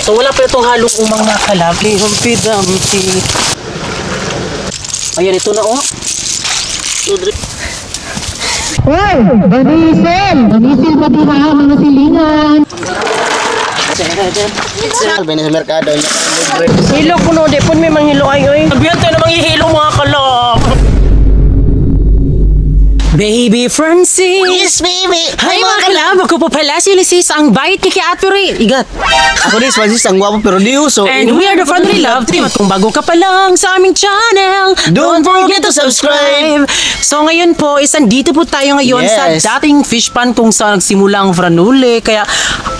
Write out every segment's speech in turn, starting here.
So wala pa itong halong umang mga kalab. Humpy-dumpty. Ayan, ito na oh. Wow! Banisil! Banisil pa di ha, mga silingan! Banisil merkado. Hilo ko no, di po may manghilo ay oy. Sabihan tayo na manghihilo mga kalab. Baby Francis! Yes, baby! Hi mga kalab! Ako po pala si Ulysses, ang bait ni Kiaturi. Igat! Ako din, Francis, ang gwapo pero di uso. And we are the Friendly Love Team. At kung bago ka pa lang sa aming channel, Don't forget to subscribe! So ngayon po, andito po tayo ngayon sa dating fish pan kung saan nagsimula ang Franule. Kaya,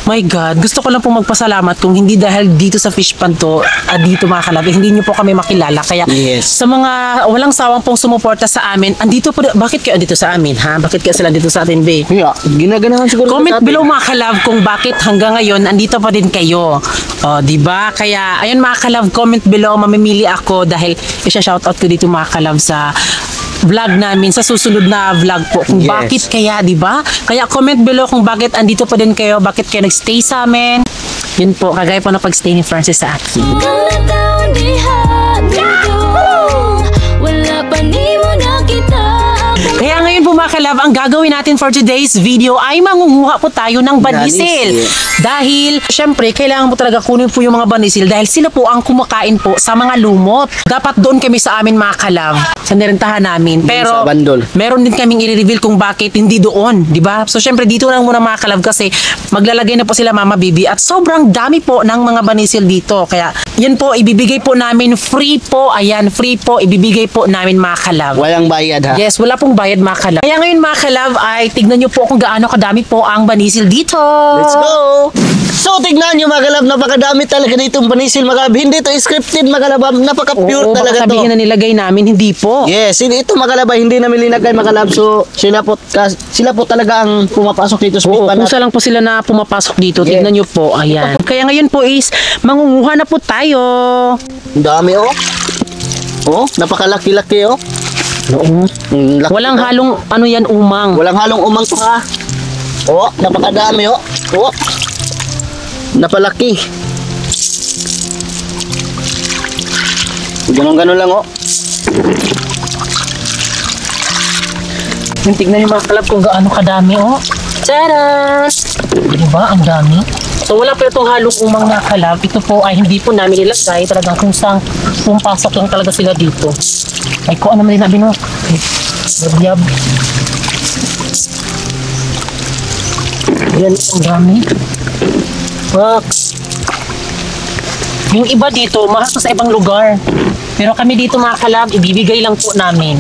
my God, gusto ko lang po magpasalamat kung hindi dahil dito sa fish pan to, dito mga kalab, hindi niyo po kami makilala. Kaya sa mga walang sawang pong sumuporta sa amin, andito po, bakit kayo andito sa amin, ha? Bakit kaya sila dito sa atin, be? Yeah, ginaganahan siguro. Comment below mga kalab kung bakit hanggang ngayon andito pa din kayo. O, di ba? Kaya, ayun mga kalab, comment below, mamimili ako dahil isa-shoutout ko dito mga kalab sa vlog namin, sa susunod na vlog po. Kung bakit kaya, di ba? Kaya comment below kung bakit andito pa din kayo, bakit kayo nagstay sa amin. Yun po, kagaya po na pag-stay ni Francis sa akin. Kaya ngayon po mga kalab, ang gagawin natin for today's video ay mangunguha po tayo ng banisil. Dahil, syempre, kailangan po talaga kunin po yung mga banisil dahil sila po ang kumakain po sa mga lumot. Dapat doon kami sa amin mga kalab, sa nirentahan namin. Pero, meron din kaming i-reveal kung bakit hindi doon, di ba? So, syempre, dito lang muna mga kalab kasi maglalagay na po sila Mama Bibi at sobrang dami po ng mga banisil dito. Kaya, yan po, ibibigay po namin free po. Ayan, free po, ibibigay po namin mga kalab. Walang bayad ha? Yes, wala pong bayad mga kalab. Kaya ngayon mga kalab ay tignan nyo po kung gaano kadami po ang banisil dito. Let's go! So, tignan nyo mga kalab, napakadami talaga dito ang banisil mga kalab. Hindi to scripted mga kalab, napaka-pure talaga to. Sabihin na nilagay namin, hindi po. Yes, ito mga kalab, hindi namin linagay mga kalab. So, sila po talaga ang pumapasok dito sa fish pan. Kusa lang po sila na pumapasok dito. Tignan nyo po, ayan. Kaya ngayon po is, mangunguha na po tayo. Ang dami oh. Oh, napakalaki-laki oh. Walang halong ano yan umang. Walang halong umang to ha. Oh, napakadami oh. Oh. Napalaki. Ganon-ganon lang oh. Tignan niyo mga kalab kung gaano kadami oh. Tada! Diba? Ang dami. So wala pa itong halong umang na kalab. Ito po ay hindi po namin nilagay. Talagang kung saan pumapasok lang talaga sila dito. Ay ko ano naman din nabi no. Babyab. Yan ang dami. Yung iba dito, mahal sa ibang lugar. Pero kami dito mga kalab, ibibigay lang po namin.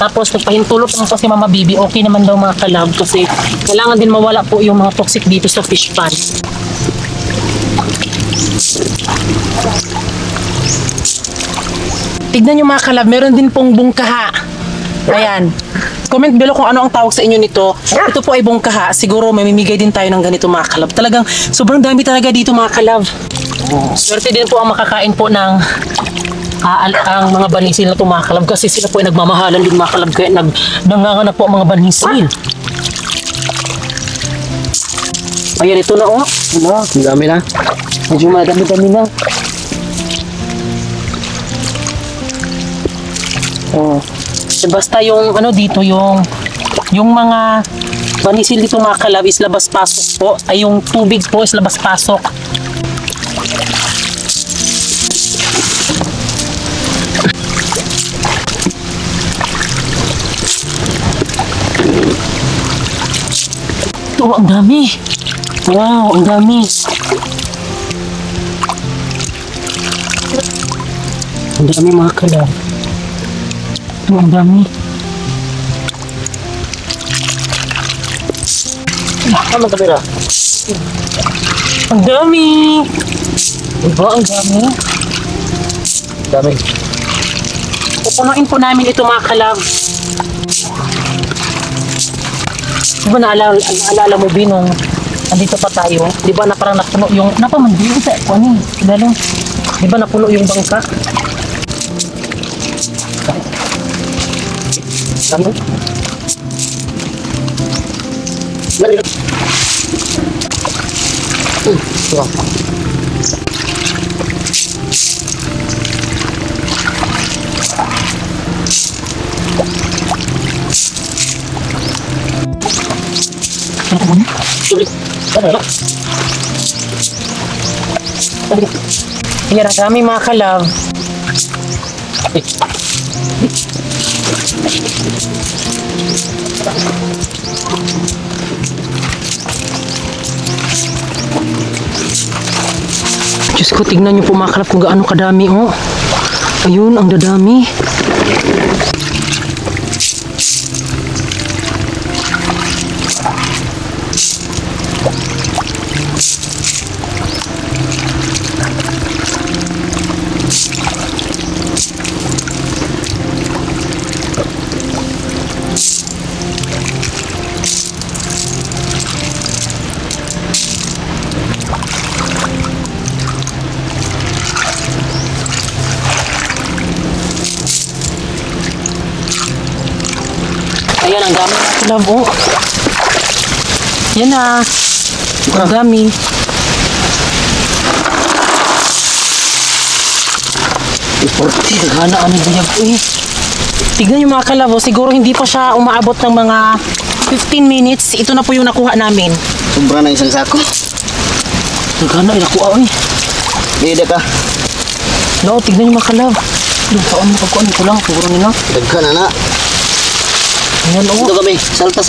Tapos pagpahintulot naman po si Mama Bibi, okay naman daw mga kalab kasi kailangan din mawala po yung mga toxic dito sa fish pan. Tignan nyo mga kalab, meron din pong bungkaha. Ayan. Comment below kung ano ang tawag sa inyo nito. Ito po ay bungkaha. Siguro mamimigay din tayo ng ganito mga kalab. Talagang sobrang dami talaga dito mga kalab. Swerte din po ang makakain po ng ang mga banisil na ito mga kalab kasi sila po ay nagmamahalan din mga kalab kaya nanganganak po ang mga banisil. Ayan, ito na oh. Ano? Ang dami na. Medyo madami-dami na. Oh. Basta yung ano dito yung mga banisil dito mga kalab is labas-pasok po. Ay yung tubig po is labas-pasok. Ito, ang dami. Wow, ang dami. Ang dami mga kalab. Ito, ang dami. Ano kamera? Ang dami. Diba, ang dami. Dami. Pupunuin po namin ito mga kalab. Diba naalala mo binong andito pa tayo? Diba na parang napuno yung napamandi sa ano? Lalo. Diba napuno yung bangka? Ano? Yan ang dami mga kalab. Diyos ko, tignan niyo po mga kalab kung gaano kadami, oh. Ayun, ang dadami. Ayan, ang dami mga kalab, oh. Yan na. Ang dami. Gana, ano ba yan po eh. Tignan yung mga kalab, oh. Siguro hindi pa siya umaabot ng mga 15 minutes. Ito na po yung nakuha namin. Sobra na isang sako. Gana, nakuha, eh. Bida ka. No, tignan yung mga kalab. Doon, saan mo pagkuhan ito lang. Siguro nila. Dagka na na. Ayan, oh. Ito kami. Salta.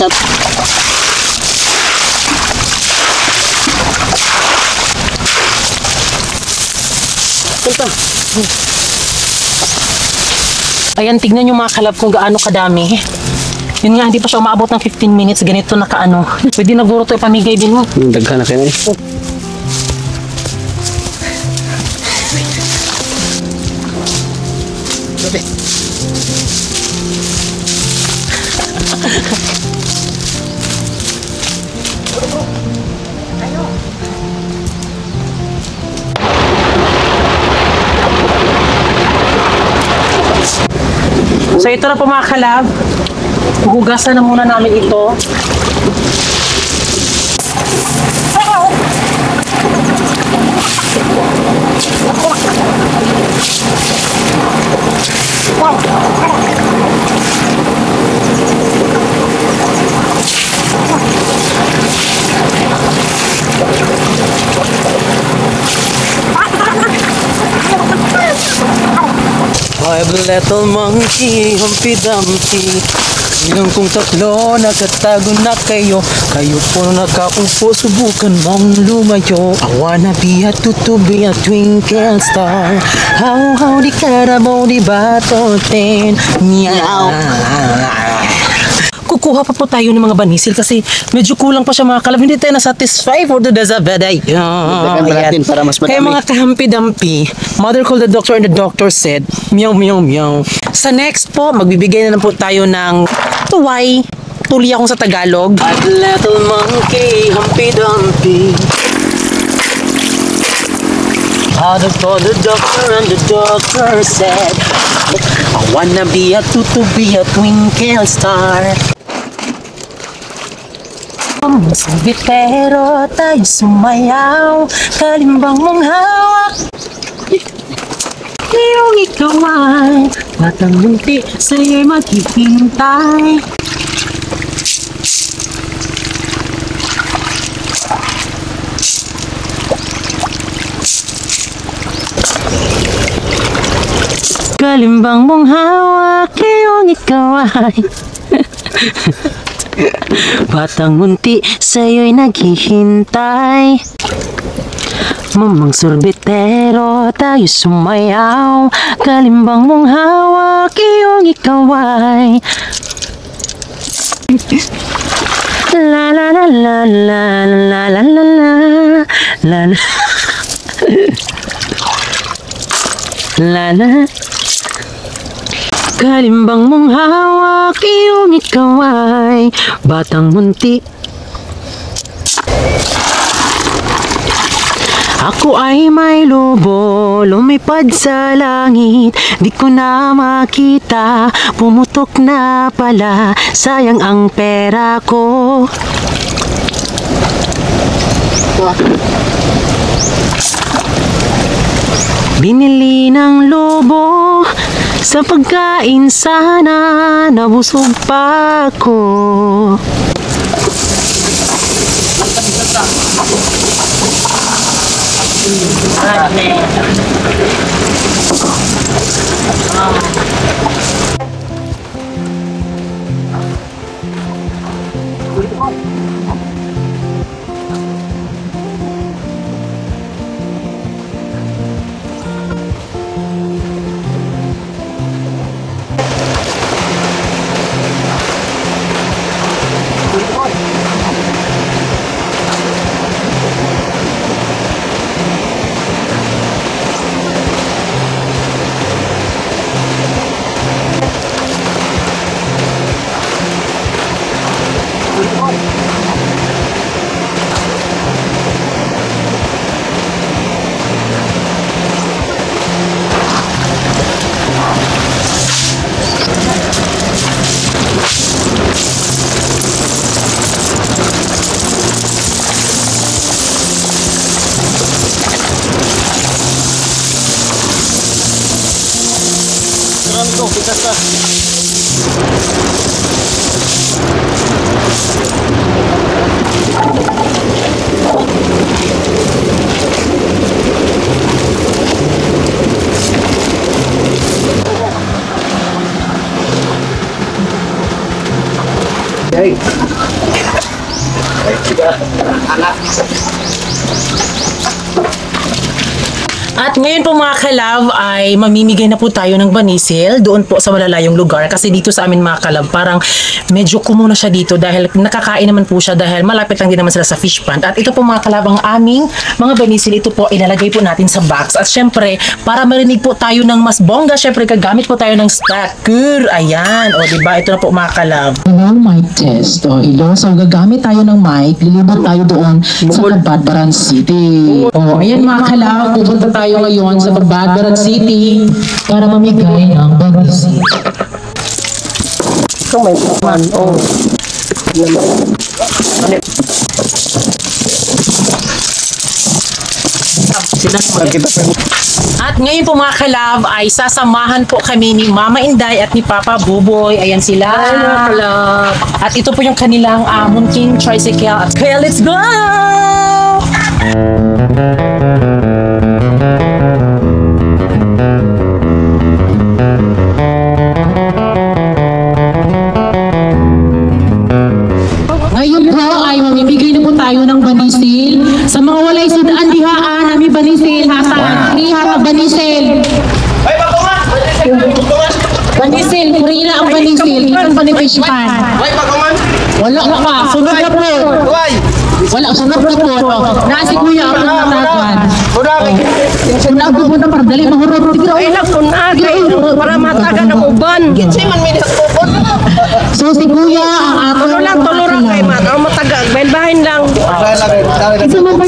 Ayan, tignan yung mga kalab kung gaano kadami. Yun nga, hindi pa siya umaabot ng 15 minutes. Ganito na kaano. Pwede na guro ito ipamigay din mo. Dagka na kayo eh. So ito na po mga kalab. Huhugasan na muna namin ito. I'm a little monkey, Humpty Dumpty. Hanggang kung tatlo, nakatago na kayo. Kayo po nakaupo, subukan mong lumayo. I wanna be a tutu, be a twinkle star. How di karamo di batotin. Meow. Kukuha pa po tayo ng mga banisil kasi medyo kulang pa siya mga kalab. Hindi tayo na-satisfy for the Dazabeday. Dagdagan pa natin para mas madami. Kaya mga kahampi-dampi, mother called the doctor and the doctor said, meow, meow, meow. Sa next po, magbibigay na po tayo ng tuway. Tuli akong sa Tagalog. A little monkey, Humpty Dumpty. Father called the doctor and the doctor said, I wanna be a tutu, be a twinkle star. Sabit pero tayo sumayaw, kalimbang mong hawak. Iyong ikaw ay batang munti, sa'yo'y maghihintay. Kalimbang mong hawak, iyong ikaw ay batang munti, sa'yo'y naghihintay. Mamang sorbetero, tayo sumayaw, kalimbang mong hawak, iyong ikaw ay la la la la la la la la la la la la. Kalimbang mong hawak, iyong ikaw ay batang munti. Ako ay may lobo, lumipad sa langit, di ko na makita, pumutok na pala, sayang ang pera ko. Binili ng lobo, sa pagkain sana, nabusog pa ako. Ito, pitas ka. Hey. Anak. At ngayon po mga kalab ay mamimigay na po tayo ng banisil doon po sa malalayong lugar kasi dito sa amin mga kalab parang medyo kumuna siya dito dahil nakakain naman po siya dahil malapit lang din naman sila sa fish pond. At ito po mga kalab ang aming mga banisil, ito po ilalagay po natin sa box. At syempre para marinig po tayo ng mas bongga, syempre gagamit po tayo ng stacker. Ayan, o diba, ito na po mga kalab. Hello, mic test. O, hello. So, gagamit tayo ng mic. Lilibot tayo doon sa Cabadbaran City. O, ayan mga kalab, pupunta tayo ngayon sa Cabadbaran City para mamigay ng banisil. Ikaw may man. Oh. At ngayon po mga kalab ay sasamahan po kami ni Mama Inday at ni Papa Buboy. Ayan sila. At ito po yung kanilang munting tricycle. Kaya let's go! Ngayon po ay mamimigay na po tayo ng banisil. Sa mga walay sudaan dihaan, nami banisil, hatag. Ni hatag banisil. Ay, bagongan! Banisil, free na ang banisil. Itong banifish pan. Ay, bagongan! Wala na ka, sunod na po. Uy! Wala, sunod na po. Nasi kuya ako ng tatagan. Sunod po na para dali mahurot. Ay, nakunag. Para matagan ang uban. Kinsi man may nakapupot. So si kuya ang ato. Tulurang kay man. Ang matagag. Bahin lang. Isa mo ba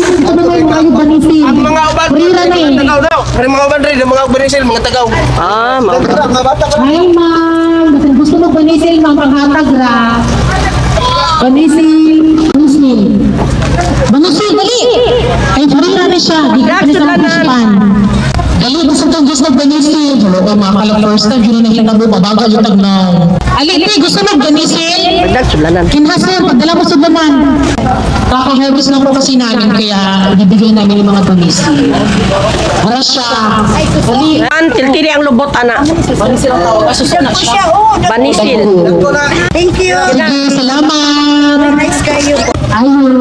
yung mga banisil? Ang mga uban, Free na mga eh. tagaw daw. Ang mga uban rin, ang mga banisil, mga tagaw. Ah, Mga bata ka. Ay ma'am, gusto mo banisil ma'am, panghatag ra. Banisil, banisil. Banisil, dali! Ay, free na rin siya. Di ka pa sa puspan. Dali, gusto kang gusto mag-banisil. Hello ba, mga kalang first time, yun na hinang mo, mabagal yung tagnaw. Ali, gusto mag-banisil? Dagsulanan. Kinhasan, pagdala mo sa banan. Kaka-harvest lang po kasi namin, kaya ibibigay namin yung mga banisil. Para siya. Dali. Tiltili ang lubot, ana. Banisil ang tawag. Asusunod siya. Banisil. Thank you, salamat. Nice kayo. Ayun.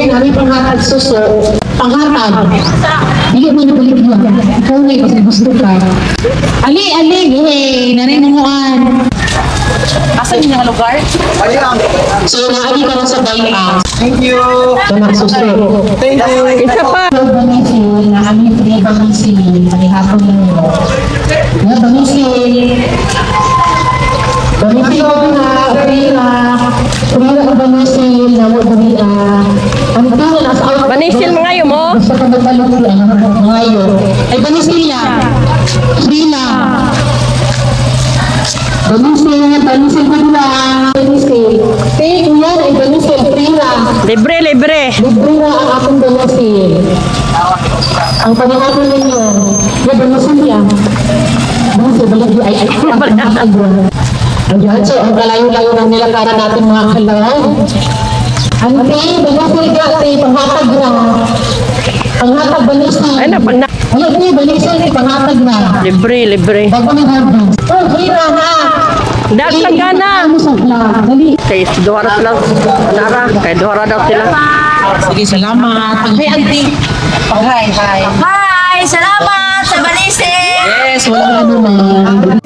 Kami panghatag suso. Panghatag. Hindi mo nabalik yun. Ikaw na kasi gusto ka. Ali, hey, narimunguan. Asan yung mga lugar? So, naali ka na sa bayan. Thank you. So, nagsuso. Thank you. Isa pa. So, bamisil, na kami free bamisil. Panihapon ninyo. Nga bamisil. Bamisil ko na, free na. Free na bamisil, na mo dumi na. Ang tao na sa Banisil mga yun mo. gusto ka magbalong ngayon. Ay, banisil yan. Free na. Banisil ko nila. Banisil. Take yan ay banisil. Free na. Libre. Libre na ang akong banisil. Ang panahapon ninyo. Yung banisil yan. Banisil, balagi ay Ayan, so ang kalayo-layo ng nilakaran natin mga kalaw. Ante, banisil ka, ante, panghatag na. Panghatag Wala po, balisan, ipangatag na. Libre. Bago ng harvest. Oh, hira ha. Dagan ka na. Ano sa vlog? Dali. Kay Dora lang. Nara, kay Dora daw sila. Sige, salamat. Hey, auntie. Hi. Hi! Salamat sa balisin! Yes, Wala naman.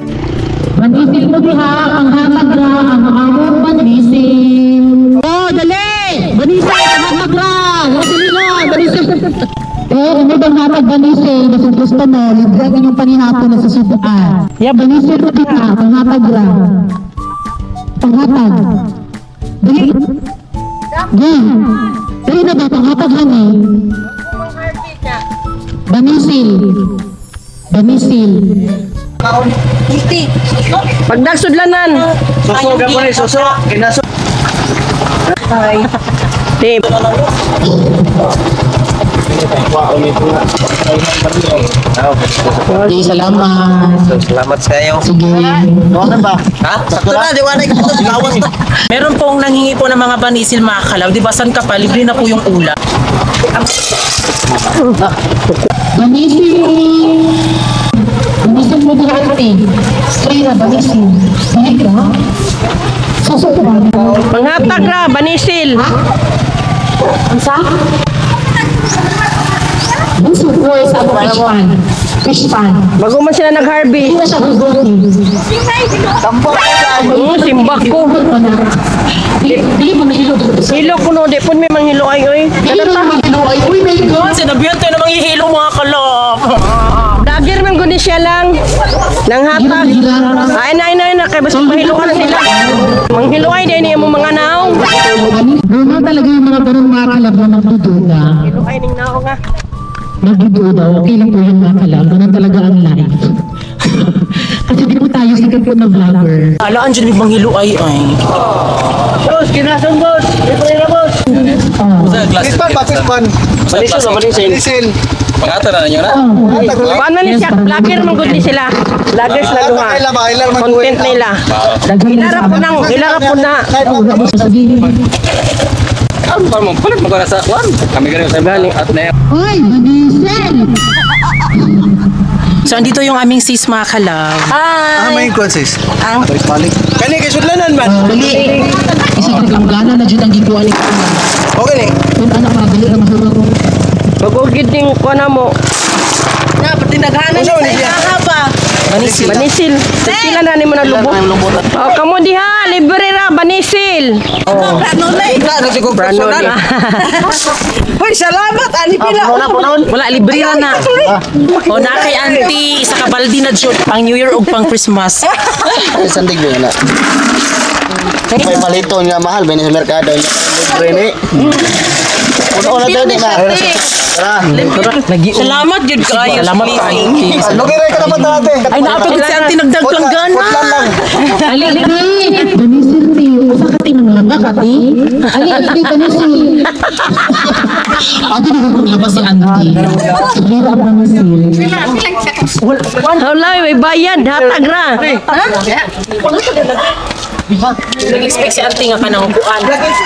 Manisil mo diha, ang hatag na, ang among manisil. Oh, dali! Manisil, ang hatag na! Dali na, manisil. Ano bang hatag manisil? Kasi gusto mo, librang inyong panihapon na sa subuan. Manisil mo diha, ang hatag na. Panghatag. Dali. Dali na ba, panghatag hani? Banisil. Pagdagsudlanan. Suso, gapon ni suso. Kinaso. Tip. Sige, salamat. Salamat sa iyo. Sige. Ano ba? Ha? Sakto na, diwanan ko ito. Lawas to. Meron pong nanghingi po ng mga banisil mga kalaw. Di ba, san ka pa? Libre na po yung ulam. Banisil mo di ate. Straight na banisil. Balik na. Sasok ba? Panghatag ra, banisil. Ansa? Banisil po sa fish pan. Bago man sila nag-harvest. Hindi na siya gugutin. Simbak ko. Dili mo mahilo. Hilo ko no, di po may manghilo ay oy. Dili mo mahilo. Ay, uy, my God. Sinabihan tayo na manghihilo mga kalaw. Dagger man guni siya lang. Nang hatag. Ay na kay basta mahilo ka na sila. Manghilo ay di niya mo mga naong. Normal talaga yung mga ganun mga kalab na nagdududa. Hilo ay ning naong nga. Nagdududa, okay lang po yung mga kalab. Ganun talaga ang life. Kasi di po tayo sikat po na vlogger. Alaan dyan may manghilo ay. Boss, kinason boss. Libre na boss. Pispan. Banisil. Pangata na ninyo na. Paano ni siya? Vlogger man gud ni sila. Vloggers na duha. Content nila. Ilarap po na. Ano pa mo? Palit mo ka sa kwan? Kami ganun sa galing at na Hoy, banisil! So, andito yung aming sis mga kalaw. May konsis. Kani kay sudlanan man. Dali. Isa ka gana na dyan ang gikuan ni Kuya. Okay ni. Kung anak ka, dali na mahurong. Bagugid ding ko na mo. Na, pati naghanan Unsa man ni siya? Banisil. Sila na ni mo na lubot. Oh, kamo diha, libre ra banisil. Ika na siguro Branoli. Hoy, salamat! Ani pila! Wala, libre na. O, na kay auntie, isa ka baldi na dyan. Pang New Year o pang Christmas. Ay, sandig mo na. May malito nga mahal, may sa merkado niya. Libre ni. Una tayo di na. Tara. Salamat, Jud kayo. Salamat kayo. Lugiray ka naman dati. Ay, naapagod si auntie nagdaglang gana. Putlan lang. Ali, banisil ti. Usa ka ti nanglaba ka ti. Ali, banisil. Ate, nagpaglaba si auntie. Hira ang banisil. Wala, may bayad, hatag ra. Nag-expect si auntie nga kanang kuan.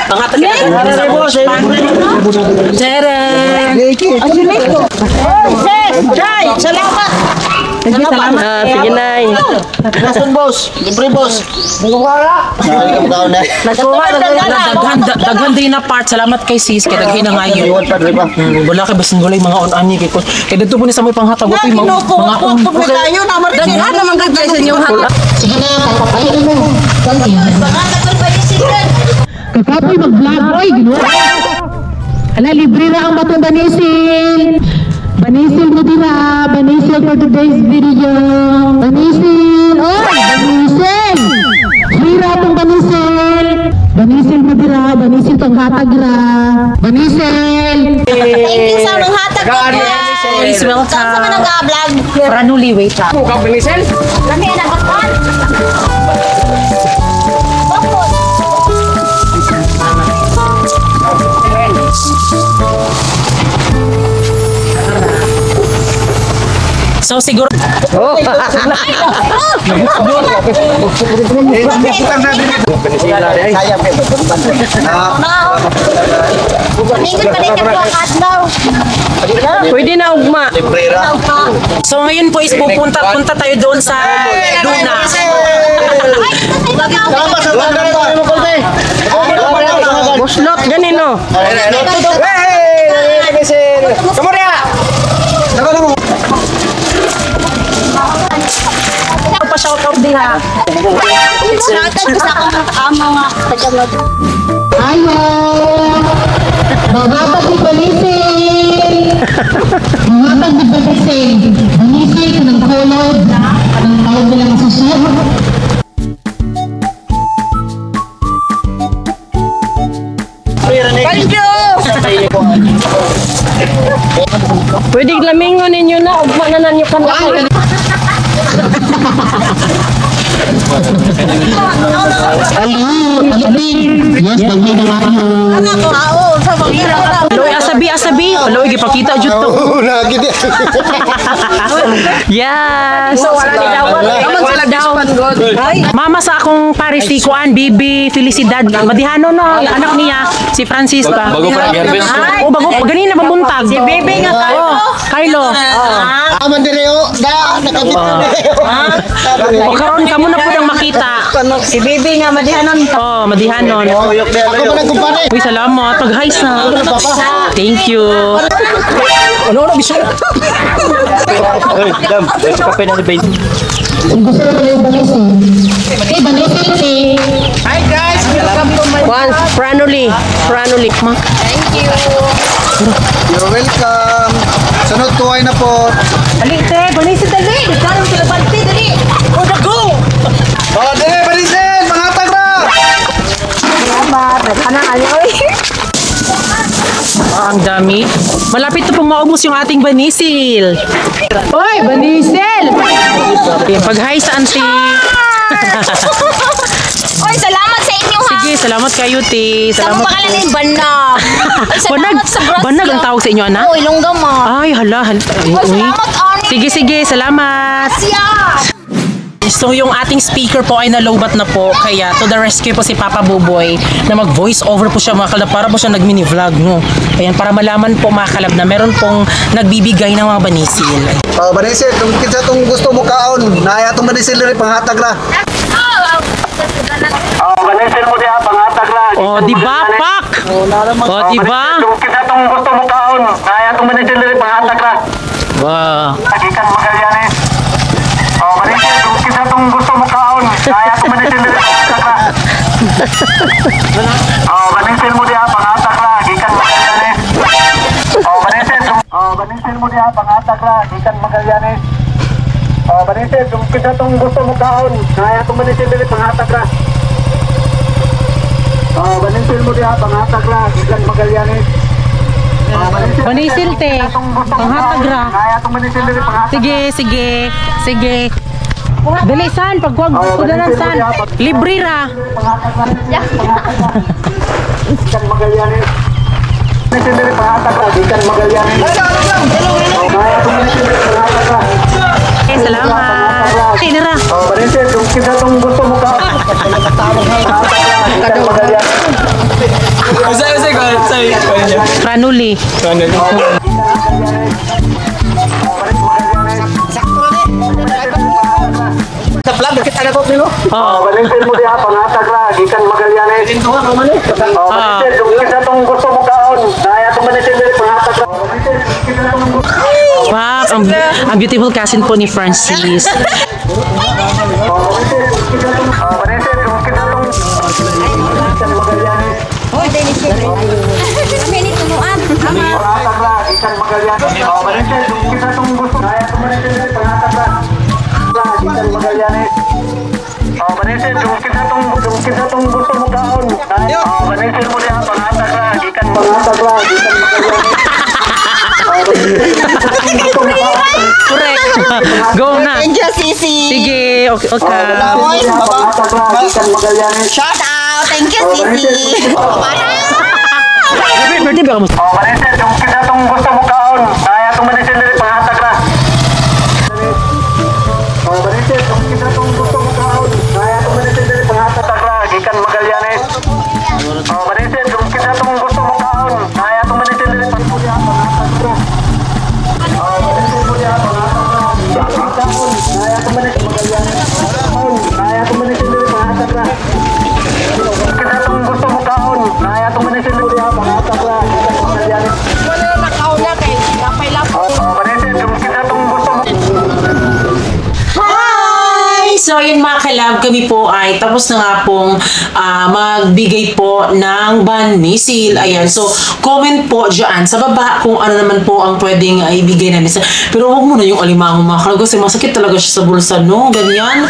Pangatag ka na. Tara! Jai, salamat. Sige nay. Nasun boss, libre boss. Bugawala. Bugawala na. Daghan din na part. Salamat kay sis. Kay daghay na ngayon. Iwan pa driba. Wala kay basin gulay mga on-ani kay ko. Kay dito po ni sa may panghatag ko mga on. Tayo na, Daghan naman kagay sa inyong hatag. Sige na, papapayin mo. Kakapoy mag-vlog, oy, ginawa. Ala, libre na ang batong banisil. Banisil mo din na. Banisil for today's video. Banisil. Oh, banisil. Hira itong banisil. Banisil mo din na. Banisil itong hatag ra. Banisil. Thank you sa mga hatag ko, guys. Please welcome. Saan sa mga nag-vlog? Ranuli, wait lang. Laki na bakwan. So siguro Sayang pe. Minggot pa rin ka po ang adlaw. Pwede na og ugma. Librera. So ngayon po is punta tayo doon sa Luna. Buslot ganino. Pa-shout out din ha. Ayo! Mga pag-ibalisin! Mga pag-ibalisin! Balisin ng kulod ng tawag nilang susunod. Thank you. Pwede lamingon ninyo na ugma na nanyo kanila. Yes, bagay na Loy, asabi. Loy, gipakita jud to. Oo, lagi di. Yes. Wala daw. Mama sa akong parisi kuan, Bibi Felicidad. Madihano no, ang anak niya si Francisca. Bago pa nag-harvest. Oh, bago ganina pabuntag. Si Bibi nga tayo. Kylo. Aman dire o. Nakabit O karon kamo na pud ang makita. Si Bibi nga madihanon. Oh, madihanon. Ako pa nagkumpare. Uy, salamat. Pag-highs na. Thank you. Kape na ni Babe. Gusto ko kayo balisin. Okay, balisin si... Once, Franuli. You're welcome. Sunod tuway na po. Balisin dali. Karong sila balti dali. Oh, dire, balisin! Pangatag na! Ang dami. Malapit na pong maubos yung ating banisil. Oy, banisil! Pag-hi sa auntie. Oy, salamat sa inyo ha. Sige, salamat kayo, te. Sa mo Salamat. bakalan yung banag. Ay, Banag, salamat sa grasya. banag ang tawag sa inyo, anak? Oo, ilongga mo. Ay, hala. Oy, salamat, Ani. Sige, salamat. Siya. So yung ating speaker po ay nalobat na po, kaya to the rescue po si Papa Buboy na mag voice over po siya mga kalab, para po siya nag mini vlog no. Ayan, para malaman po mga kalab na meron pong nagbibigay ng mga banisil. Oh, banisil, kung kinsa tong gusto mo kaon, naya tong banisil rin panghatag ra. Oh, banisil mo diha pangatag lang. Oh, di ba, Pak? Oh, di ba? Kung kita tong gusto mo kaon, kaya tong banisil rin pangatag lang. Wow. Tagikan Magallanes. Oh, banisil, kung kita tong gusto mo kaon, kaya tong banisil rin pangatag lang. Oh, banisil mo diha pangatag lang, gikan Magallanes. Oh, banisil mo diha pangatag lang, gikan Magallanes. Oh, banisil, kung kita tong gusto mo kaon, kaya tong banisil rin pangatag lang. Oh, banisil mo diha pangatag lang, gikan Magallanes. Oh, Banisil, te. Panghatag ra. kaya tong banisil rin pangatag. Sige. Dali, san? Pagwag ko na san? Libre ra. Gikan Magallanes. Banisil rin pangatag lang, gikan Magallanes. Oh, kaya tong banisil rin pangatag lang. Okay, salamat. Sige ra. Oh, banisil, kung kita tong gusto mo ka. Pangatag lang, gikan Magallanes. Franuli. Oh, banisil mo diha pangatag lang, gikan Magallanes. Oh, banisil, kung kita tong gusto mo kaon, kaya tong banisil rin pangatag lang. Banisil, kung kita tong gusto mo kaon. Wow, ang beautiful cousin po ni Francis. Oh, banisil, kung kita tong gikan Magallanes. Kami ni tunuan. Pangatag lang, gikan Magallanes. Oh, banisil, kung kita tong gusto, kaya tong banisil rin pangatag lang. Gikan Magallanes. Oh, banisil, kung kita tong gusto mo kaon. Oh, banisil mo diha pangatag lang, gikan pangatag lang, gikan Magallanes. Correct. Go na. Thank you, Sisi. Sige, okay. Oy, Pangatag lang, gikan Magallanes. shout out. Thank you, Sisi. Happy birthday ba mo? Oh, banisil, kung kita tong gusto mo kaon, kaya tong banisil rin pangatag lang. Oh, banisil, kung kita tong gusto mo kaon, kaya tong banisil rin pangatag lang, gikan Magallanes. Oh, banisil, kung kita tong gusto mo kaon, kaya tong banisil rin pangatag lang. Oh, ayun mga kalab, kami po ay tapos na nga pong magbigay po ng banisil. Ayan, so comment po dyan sa baba kung ano naman po ang pwedeng ibigay namin. Pero huwag muna yung alimango mga kalab kasi masakit talaga siya sa bulsa, no? Ganyan.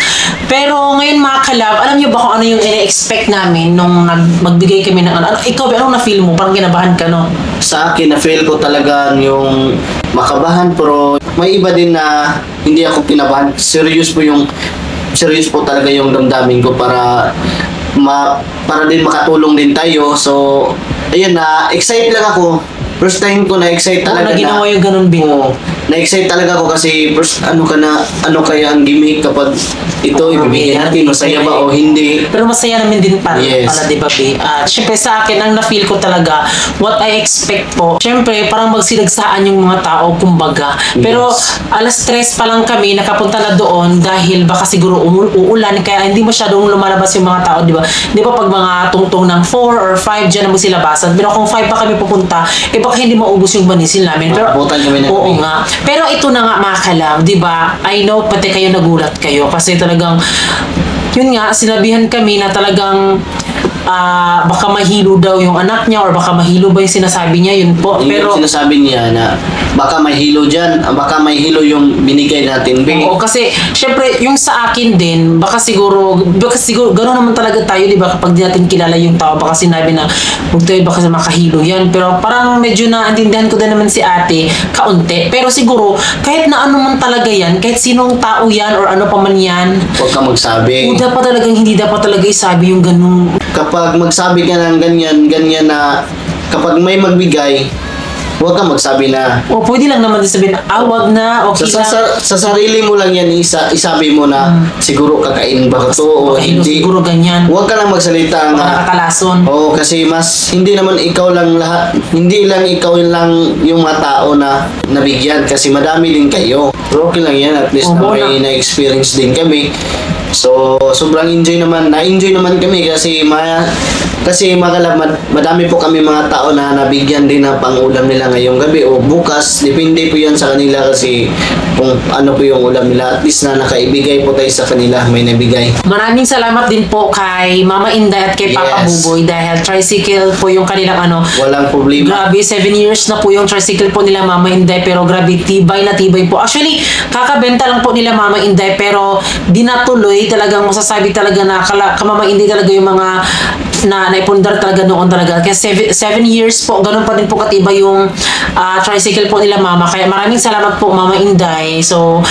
Pero ngayon mga kalab, alam niyo ba kung ano yung ina-expect namin nung magbigay kami ng ano? Ikaw, anong na-feel mo? Parang kinabahan ka, no? Sa akin, na-feel ko talaga yung makabahan, pero may iba din na hindi ako kinabahan. Serious po talaga yung damdamin ko para din makatulong din tayo. So, ayun na, excited lang ako. First time ko na-excite talaga na ginawa yung ganun bin. Na-excite talaga ako kasi first ano kaya ang gimmick kapag ito ibibigay natin, masaya ba o hindi. Pero masaya namin din pala, yes. Di ba, Be? At syempre sa akin, ang na-feel ko talaga, what I expect po, syempre parang magsilagsaan yung mga tao, kumbaga. Pero alas 3 pa lang kami, nakapunta na doon dahil baka siguro uulan, kaya hindi masyadong lumalabas yung mga tao, di ba? Di ba pag mga tungtong ng 4 or 5 dyan na magsilabasan, pero kung 5 pa kami pupunta, baka hindi maubos yung banisil namin. Pero oo nga. Pero ito na nga mga kalab, di ba? I know pati kayo nagulat kayo kasi talagang yun nga, sinabihan kami na talagang baka mahilo daw yung anak niya or baka mahilo ba yung sinasabi niya, yun po. Pero yung sinasabi niya na baka mahilo dyan, baka mahilo yung binigay natin. Oo, kasi syempre yung sa akin din, baka siguro gano'n naman talaga tayo, di ba, kapag di natin kilala yung tao, baka sinabi na huwag tayo baka makahilo yan. Pero parang medyo naintindihan ko din naman si ate, kaunti. Pero siguro, kahit na ano man talaga yan, kahit sinong tao yan or ano pa man yan, huwag ka magsabi. Hindi dapat talaga isabi yung ganung. Kapag magsabi ka ng ganyan na kapag may magbigay, huwag kang magsabi na. O pwede lang naman din sabihin, wag na, okay lang. Sa sarili mo lang yan, isabi mo na siguro kakain ba ito o hindi. Siguro ganyan. Huwag ka lang magsalita na kakalason. Oo, kasi mas hindi naman ikaw lang lahat, hindi lang ikaw lang yung mga tao na nabigyan kasi madami din kayo. Pero okay lang yan, at least na may na-experience din kami. So, sobrang na-enjoy naman kami kasi madami po kami mga tao na nabigyan din ng pang-ulam nila ngayong gabi o bukas, depende po yan sa kanila kasi kung ano po yung ulam nila, at least na nakaibigay po tayo sa kanila, may nabigay. Maraming salamat din po kay Mama Inday at kay Papa Buboy dahil tricycle po yung kanilang walang problema. Grabe, 7 years na po yung tricycle po nila Mama Inday, pero grabe, tibay na tibay po. Actually, kakabenta lang po nila Mama Inday pero di natuloy. Talagang masasabi talaga na Mama Inday talaga yung mga na naipundar talaga noon talaga. Kaya 7 years po, ganun pa din po katibay yung tricycle po nila Mama. Kaya maraming salamat po Mama Inday. So,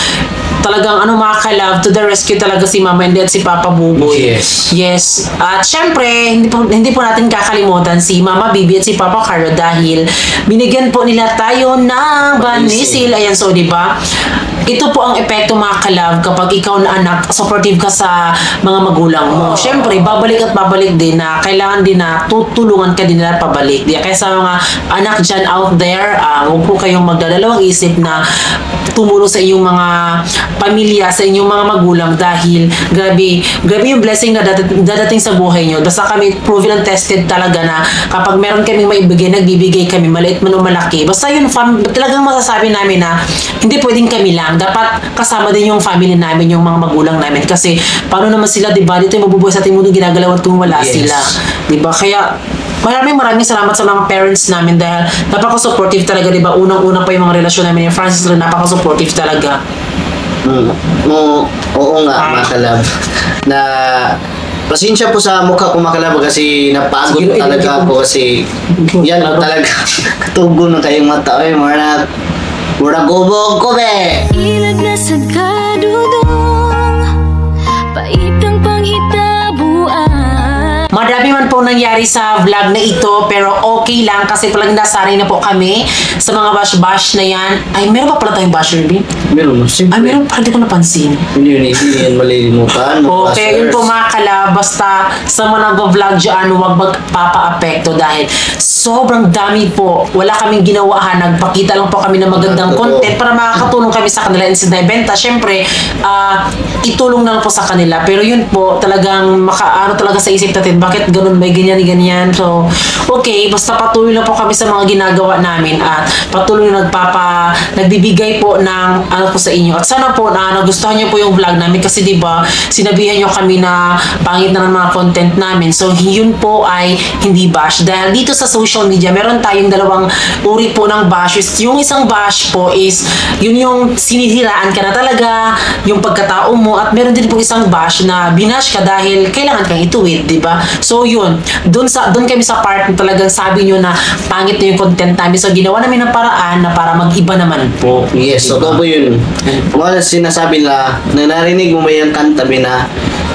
talagang mga kalab, to the rescue talaga si Mama Inday at si Papa Buboy. Yes. At syempre, hindi po natin kakalimutan si Mama Bibi at si Papa Carlo dahil binigyan po nila tayo ng banisil. Ayan, so diba? Ito po ang epekto mga kalab kapag ikaw na anak, supportive ka sa mga magulang mo. Syempre, babalik at babalik din na kailangan din na tutulungan ka din nila pabalik. Kaya sa mga anak dyan out there, huwag po kayong magdadalawang isip na tumulong sa inyong mga pamilya, sa inyong mga magulang dahil grabe yung blessing na dadating sa buhay nyo. Basta kami proven and tested talaga na kapag meron kaming maibigay, nagbibigay kami, maliit man o malaki. Basta yun, talagang masasabi namin na hindi pwedeng kami lang. Dapat kasama din yung family namin, yung mga magulang namin. Kasi paano naman sila, diba? Dito yung mabubuhay sa ating mundo ginagalawan kung wala sila. Diba? Kaya maraming salamat sa mga parents namin dahil napaka-supportive talaga, diba? Unang-una pa yung mga relasyon namin. Yung Francis rin, napaka-supportive talaga. Oo nga, mga kalab. Na pasensya po sa mukha ko mga kalab kasi napagod talaga ako kasi yan talaga katugo na kayong mata. Mura gubog ko be! Ilag na sa kadudong paitang panghitabuan. Madami man po nangyari sa vlog na ito pero okay lang kasi palang nasanay na po kami sa mga bash-bash na yan. Ay, meron pa pala tayong basher, Bin? Meron. Ay, meron pa. Hindi ko napansin. Hindi yan malilimutan. Okay, yun po mga kalab. Basta sa mga nag-vlog dyan, huwag magpapa-apekto dahil sobrang dami po. Wala kaming ginawahan. Nagpakita lang po kami ng magandang content para makakatulong kami sa kanila and sa benta. Siyempre, itulong na lang po sa kanila. Pero yun po, talagang talaga sa isip natin, bakit ganun ba, ganyan. So, okay, basta patuloy lang po kami sa mga ginagawa namin at patuloy nagbibigay po ng para po sa inyo. At sana po na nagustuhan niyo po yung vlog namin kasi 'di ba, sinabihan niyo kami na pangit na ng mga content namin. So yun po ay hindi bash. Dahil dito sa social media, meron tayong dalawang uri po ng bashes. Yung isang bash po is yun yung sinihiraan ka na talaga, yung pagkatao mo, at meron din po isang bash na binash ka dahil kailangan kang ituwid, 'di ba? So yun, doon kami sa part na talagang sabi niyo na pangit na yung content namin. So ginawa namin ng paraan na para mag-iba naman po. Yes, so po yun. Mga sinasabi na narinig mo ba yung kanta na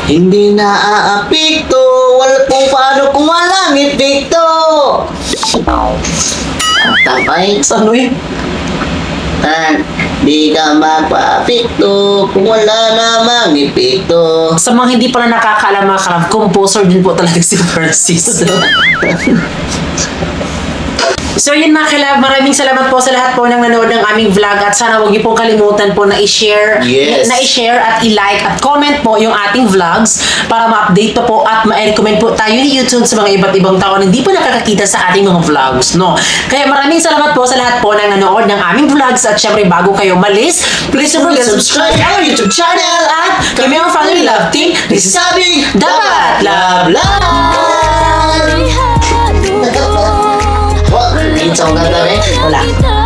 hindi na aapikto, wala kung paano kung walang epekto. Tapay. So ano yun? Di ka magpa-apekto kung wala namang epekto. Sa mga hindi pala nakakaalam mga kalab, composer din po talaga si Francis. So yun mga kalab, maraming salamat po sa lahat po ng nanood ng aming vlog at sana huwag niyo pong kalimutan po na i-share at i-like at comment po yung ating vlogs para ma-update po at ma-recommend po tayo ni YouTube sa mga iba't ibang tao na hindi po nakakakita sa ating mga vlogs, no? Kaya maraming salamat po sa lahat po ng nanood ng aming vlogs at syempre bago kayo malis, please don't forget to subscribe to our YouTube channel at kami ang Family Love Team. This is Abby. Dapat Love Love! Lihat doon. Wala. Wala. Wala.